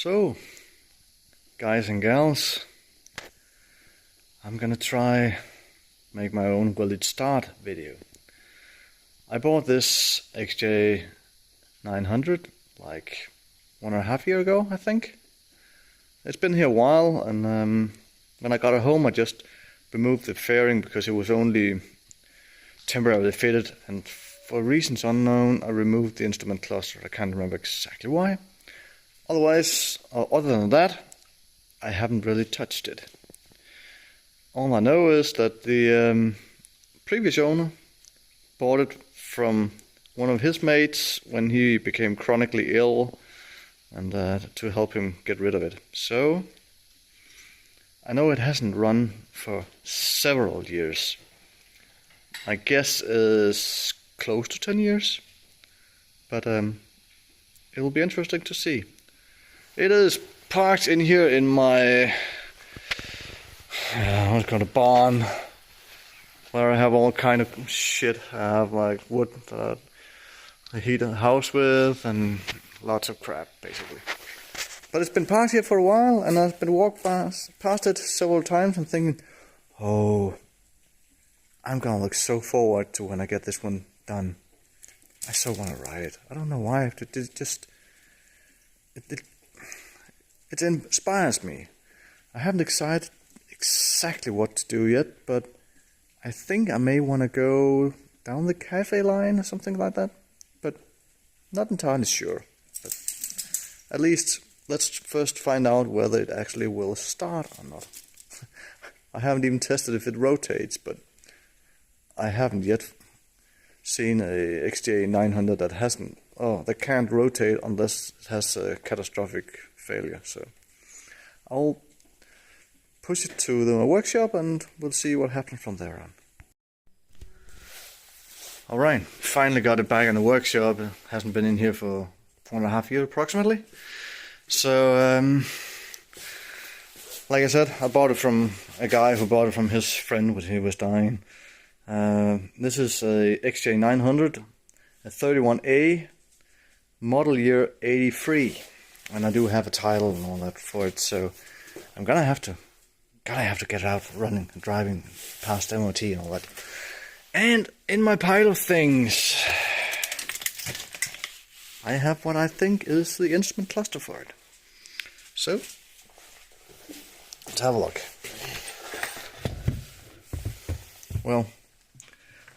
So, guys and gals, I'm gonna try make my own will it start video. I bought this XJ 900 like 1.5 years ago, I think. It's been here a while, and when I got it home I just removed the fairing because it was only temporarily fitted, and for reasons unknown I removed the instrument cluster. I can't remember exactly why. Other than that, I haven't really touched it. All I know is that the previous owner bought it from one of his mates when he became chronically ill, and to help him get rid of it. So I know it hasn't run for several years. My guess is close to 10 years, but it will be interesting to see. It is parked in here in my what's called a barn, where I have all kind of shit. I have like wood that I heat a house with and lots of crap basically. But it's been parked here for a while, and I've been walked past it several times and thinking, oh, I'm gonna look so forward to when I get this one done. I so want to ride it. I don't know why. It inspires me. I haven't decided exactly what to do yet, but I think I may want to go down the cafe line or something like that, but not entirely sure. But at least let's first find out whether it actually will start or not. I haven't even tested if it rotates, but I haven't yet seen a XJ 900 that can't rotate unless it has a catastrophic failure. So I'll push it to the workshop and we'll see what happens from there on. Alright, finally got it back in the workshop. It hasn't been in here for 1.5 years approximately. So like I said, I bought it from a guy who bought it from his friend when he was dying. This is a XJ 900, a 31A, model year 83, and I do have a title and all that for it. So I'm gonna have to get it out running and driving past MOT and all that. And in my pile of things, I have what I think is the instrument cluster for it. So let's have a look. Well,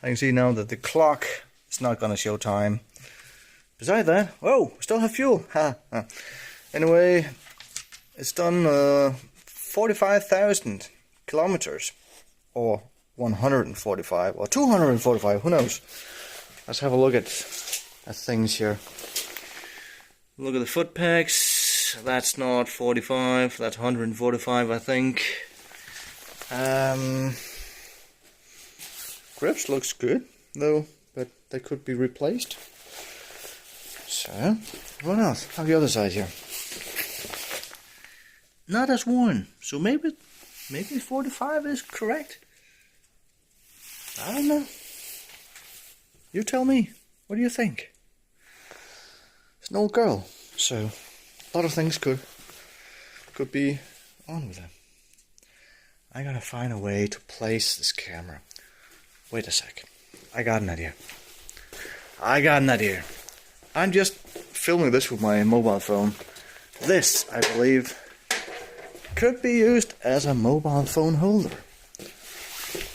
I can see now that the clock is not going to show time. Besides that, oh, we still have fuel. Anyway, it's done 45,000 kilometers, or 145, or 245, who knows. Let's have a look at things here. Look at the foot pegs. That's not 45, that's 145, I think. Grips looks good though, but they could be replaced. So, what else? How's the other side here? Not as worn, so maybe 45 is correct. I don't know. You tell me. What do you think? It's an old girl, so a lot of things could be on with it. I gotta find a way to place this camera. Wait a sec. I got an idea. I'm just filming this with my mobile phone. This, I believe, could be used as a mobile phone holder.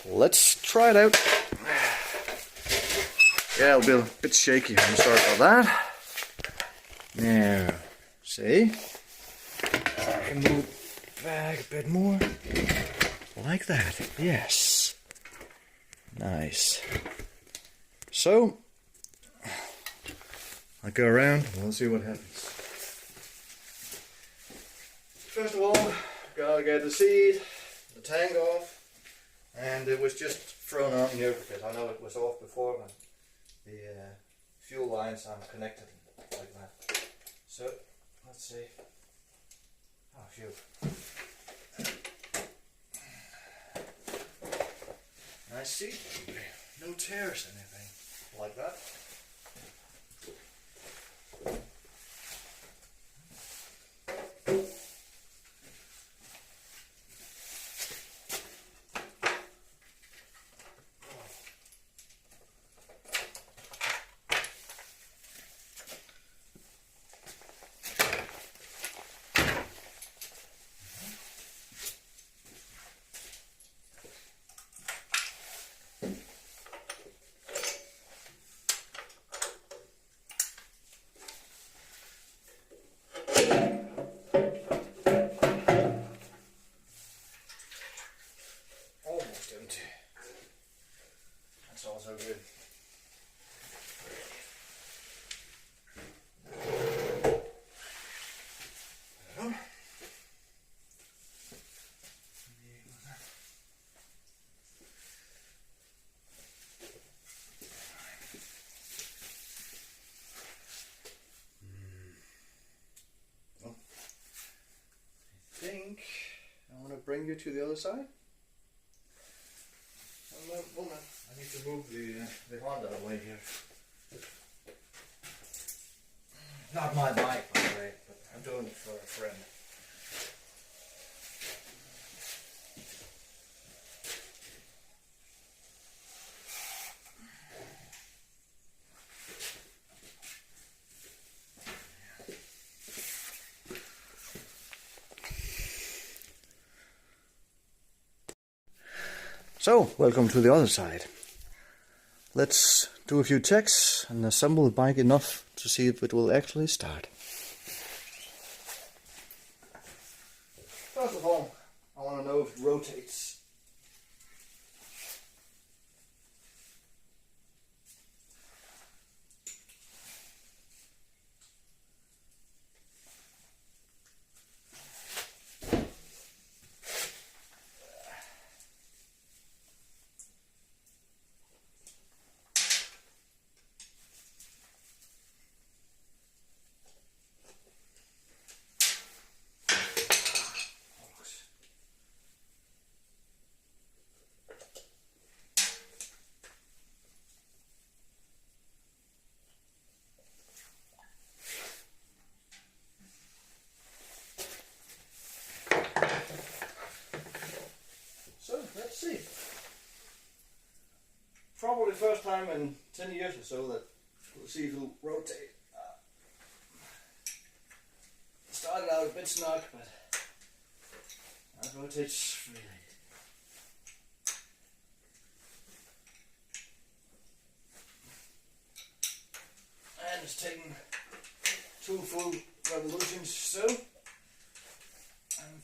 Let's try it out. Yeah, it'll be a bit shaky. I'm sorry about that. Now, see? I can move back a bit more. Like that. Yes. Nice. So, I'll go around and we'll see what happens. First of all, gotta get the seat, the tank off, and it was just thrown on here because I know it was off before, but the fuel lines aren't connected like that. So, let's see. Oh, phew. Nice seat. No tears or anything like that. bring you to the other side. Moment. I need to move the Honda away here. Not my bike, by the way, but I'm doing it for a friend. So, welcome to the other side. Let's do a few checks and assemble the bike enough to see if it will actually start. First of all, I want to know if it rotates. Let's see. Probably the first time in 10 years or so that we'll see if it'll rotate. Started out a bit snug, but that rotates freely. And it's taken 2 full revolutions, so I'm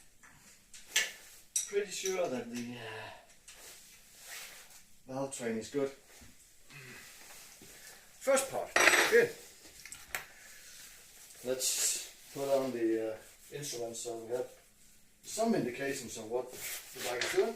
pretty sure that the valve train is good. First part, good. Let's put on the instruments so we have some indications of what the bike is doing.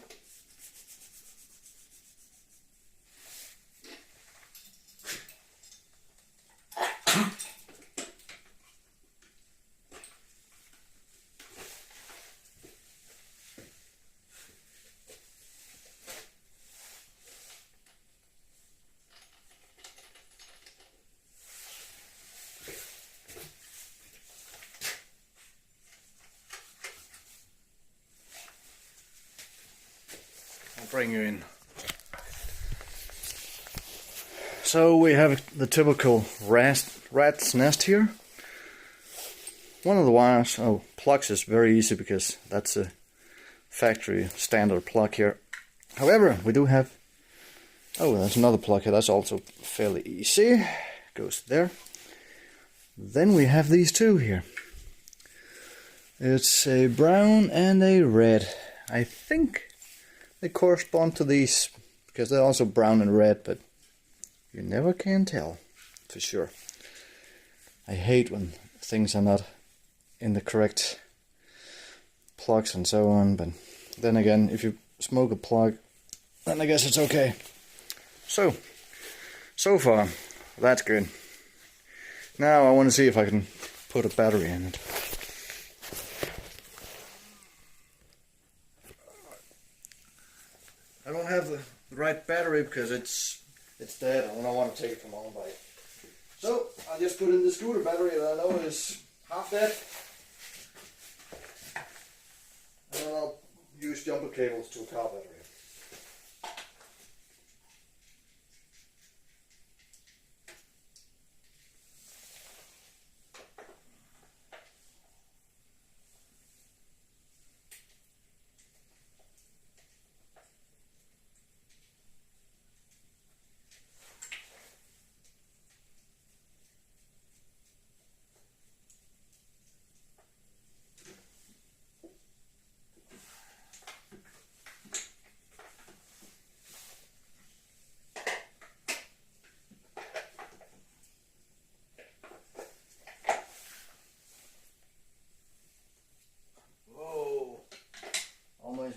Bring you in. So we have the typical rat's nest here. One of the wires, plugs is very easy because that's a factory standard plug here. However, we do have, there's another plug here, that's also fairly easy. Goes there. Then we have these two here. It's a brown and a red. I think they correspond to these because they're also brown and red, but you never can tell for sure. I hate when things are not in the correct plugs and so on, but then again, if you smoke a plug, then I guess it's okay. So far, that's good. Now I want to see if I can put a battery in it. I don't have the right battery because it's dead and I don't want to take it from my own bike. So I just put in the scooter battery that I know is half dead. And then I'll use jumper cables to a car battery.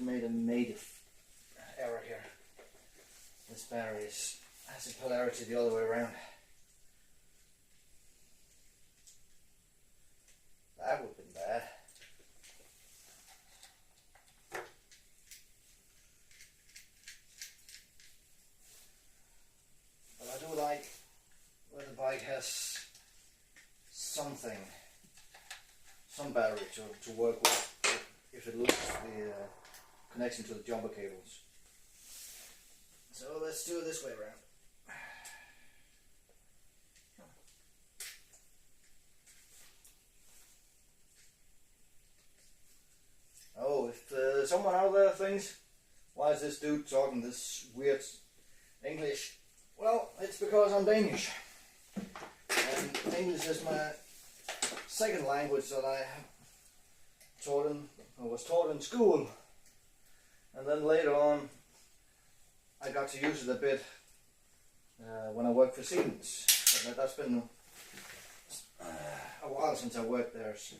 Made a native error here. This battery has a polarity the other way around. That would have been bad. has something, some battery to work with if it loses the connection to the jumper cables. So let's do it this way around. Oh, if someone out there thinks, why is this dude talking this weird English? Well, it's because I'm Danish. And English is my second language that I was taught in school. And then later on, I got to use it a bit when I worked for Siemens. But that's been a while since I worked there. So.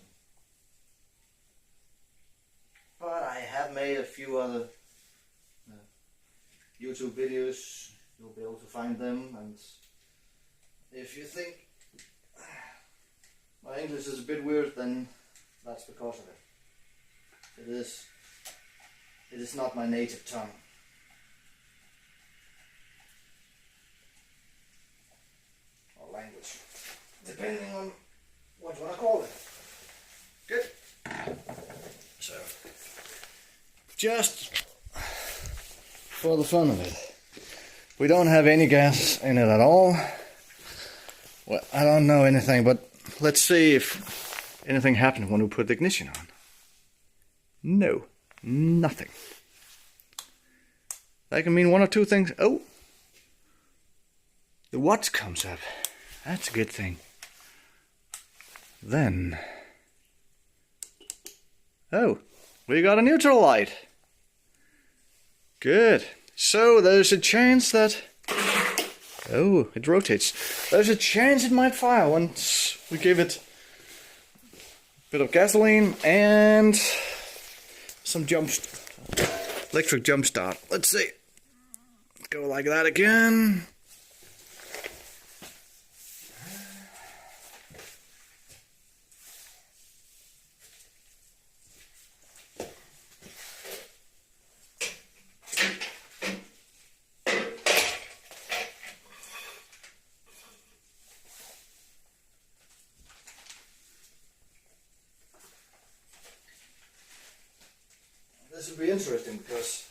But I have made a few other YouTube videos. You'll be able to find them, and if you think my English is a bit weird, then that's because of it. It is not my native tongue. Or language, depending on what you want to call it. Good. So, just for the fun of it, we don't have any gas in it at all. Well, I don't know anything, but let's see if anything happened when we put the ignition on. No, nothing. That can mean one or two things. Oh, the watch comes up. That's a good thing. Then, oh, we got a neutral light. Good. So there's a chance that, oh, it rotates. There's a chance it might fire once we give it a bit of gasoline and some electric jump start. Let's see. Go like that again. This will be interesting because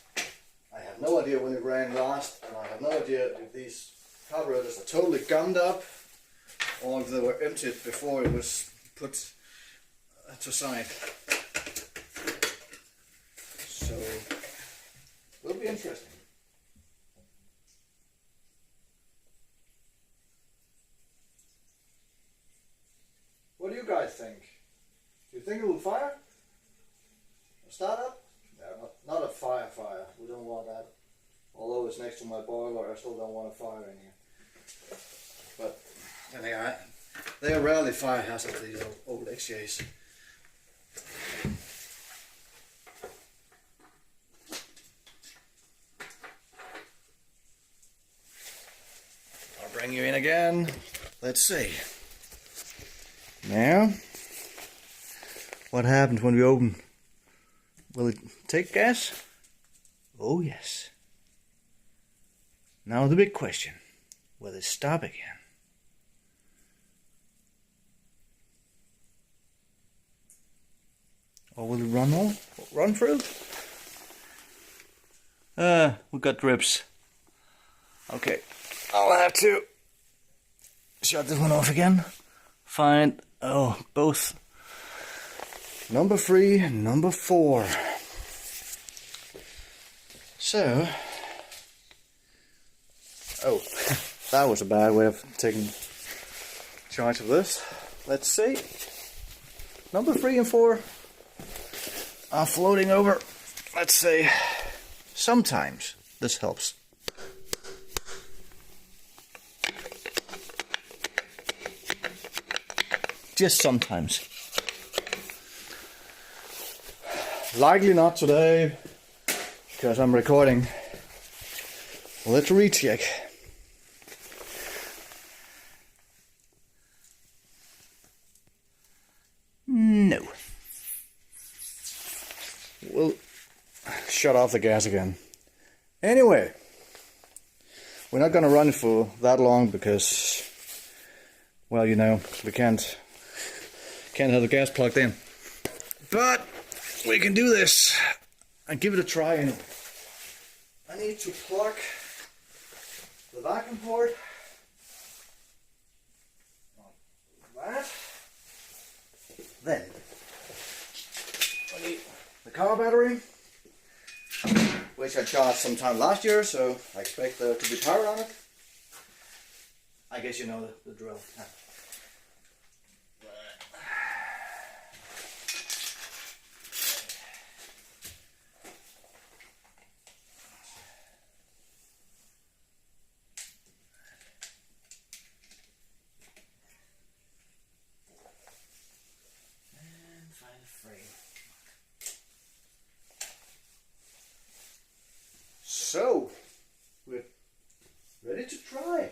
I have no idea when it ran last, and I have no idea if these carburetors are totally gummed up or if they were emptied before it was put to side. So it will be interesting. What do you guys think? Do you think it will fire? Start up? Not a fire. We don't want that. Although it's next to my boiler, I still don't want a fire in here. But they are rarely fire hazards, these old XJs. I'll bring you in again. Let's see. Now, what happens when we open? Will it take gas? Oh yes. Now the big question, will it stop again? Or will it run through? We got drips. Okay, I'll have to shut this one off again. Find, both number 3 and number 4. So, that was a bad way of taking charge of this. Let's see. Number 3 and 4 are floating over. Let's say, sometimes this helps. Just sometimes. Likely not today, because I'm recording. Let's recheck. No. We'll shut off the gas again. Anyway, we're not gonna run for that long because well, you know, we can't have the gas plugged in. But we can do this and give it a try. And I need to plug the vacuum port like that. Then I need the car battery, which I charged sometime last year, so I expect there to be power on it. I guess you know the drill. So, we're ready to try.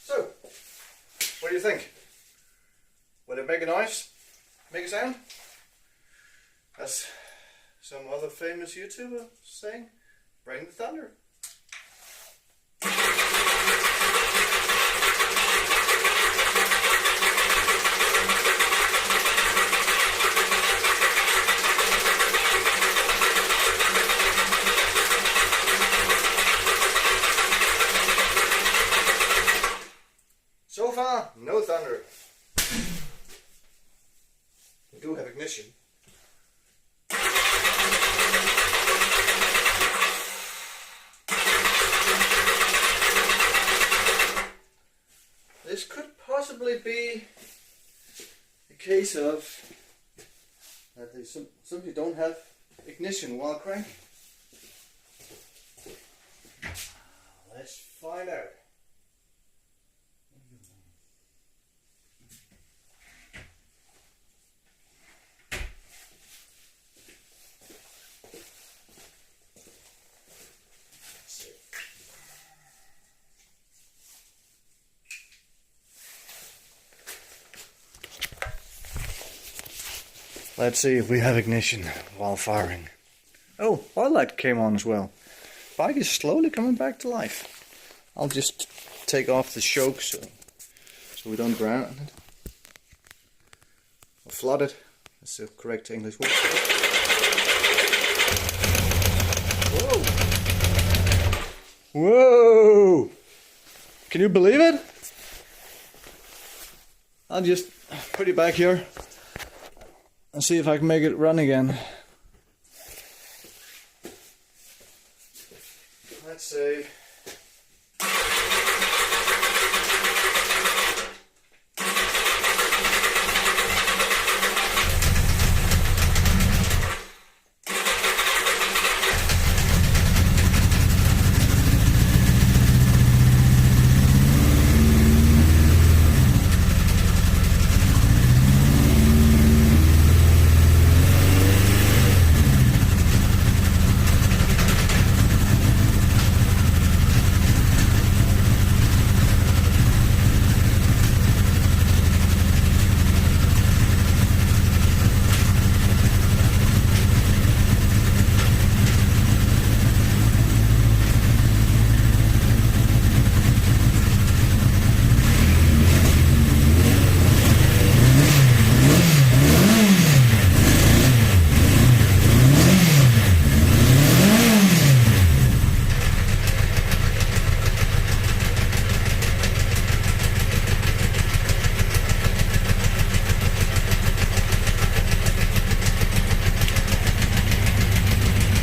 So, what do you think? Will it make a noise? Make a sound? As some other famous YouTuber saying, bring the thunder. So far, no thunder. We do have ignition. This could possibly be a case of that they simply don't have ignition while cranking. Let's find out. Let's see if we have ignition while firing. Oh, oil light came on as well. Bike is slowly coming back to life. I'll just take off the choke so we don't drown it. Or flood it. That's the correct English word. Whoa! Whoa! Can you believe it? I'll just put it back here and see if I can make it run again. Let's see.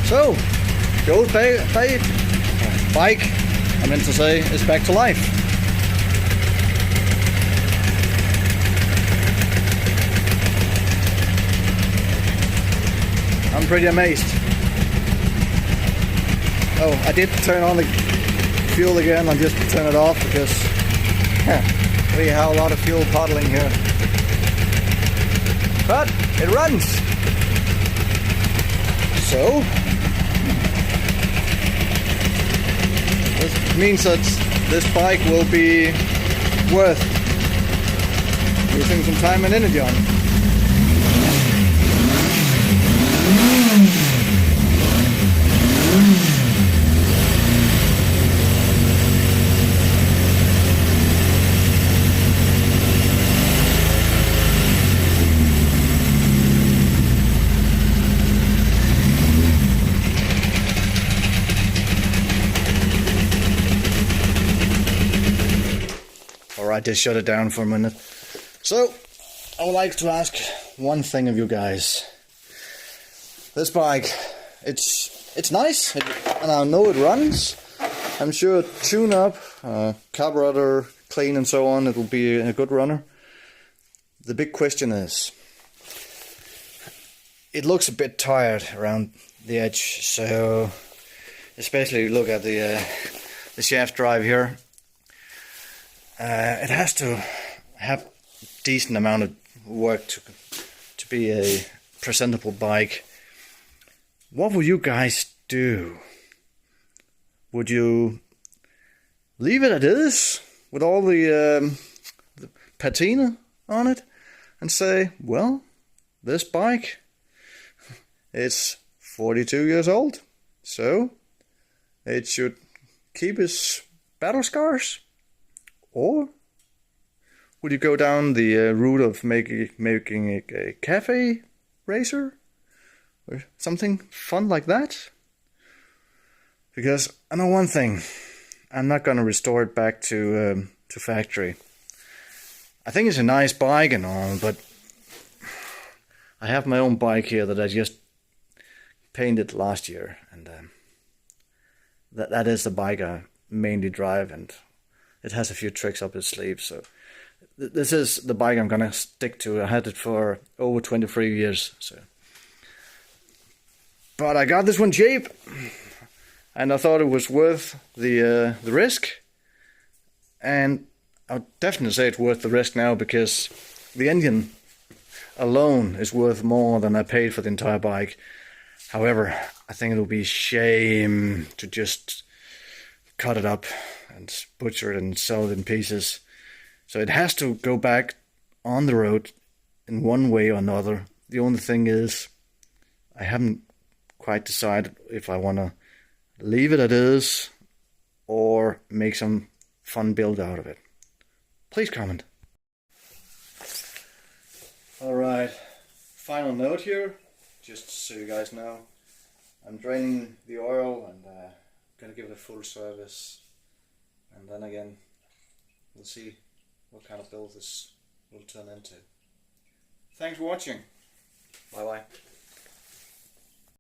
So, the old bike, I meant to say, is back to life. I'm pretty amazed. Oh, I did turn on the fuel again and just turn it off because we have a lot of fuel puddling here. But it runs. So, this means that this bike will be worth using some time and energy on. I just shut it down for a minute. So, I would like to ask one thing of you guys. This bike, it's nice, and I know it runs. I'm sure tune up, carburetor clean and so on, it will be a good runner. The big question is, it looks a bit tired around the edge, so especially look at the shaft drive here. It has to have decent amount of work to be a presentable bike. What would you guys do? Would you leave it as is with all the patina on it and say, well, this bike, it's 42 years old, so it should keep its battle scars? Or would you go down the route of making a cafe racer or something fun like that? Because I know one thing, I'm not going to restore it back to factory. I think it's a nice bike and all, but I have my own bike here that I just painted last year, and that is the bike I mainly drive, and it has a few tricks up its sleeve. So this is the bike I'm gonna stick to. I had it for over 23 years. So, but I got this one cheap, and I thought it was worth the risk. And I'll definitely say it's worth the risk now, because the engine alone is worth more than I paid for the entire bike. However, I think it'll be a shame to just cut it up and butcher it and sell it in pieces. So it has to go back on the road in one way or another. The only thing is, I haven't quite decided if I want to leave it as is or make some fun build out of it. Please comment. Alright, final note here, just so you guys know. I'm draining the oil and going to give it a full service, and then again we'll see what kind of build this will turn into. Thanks for watching. Bye bye.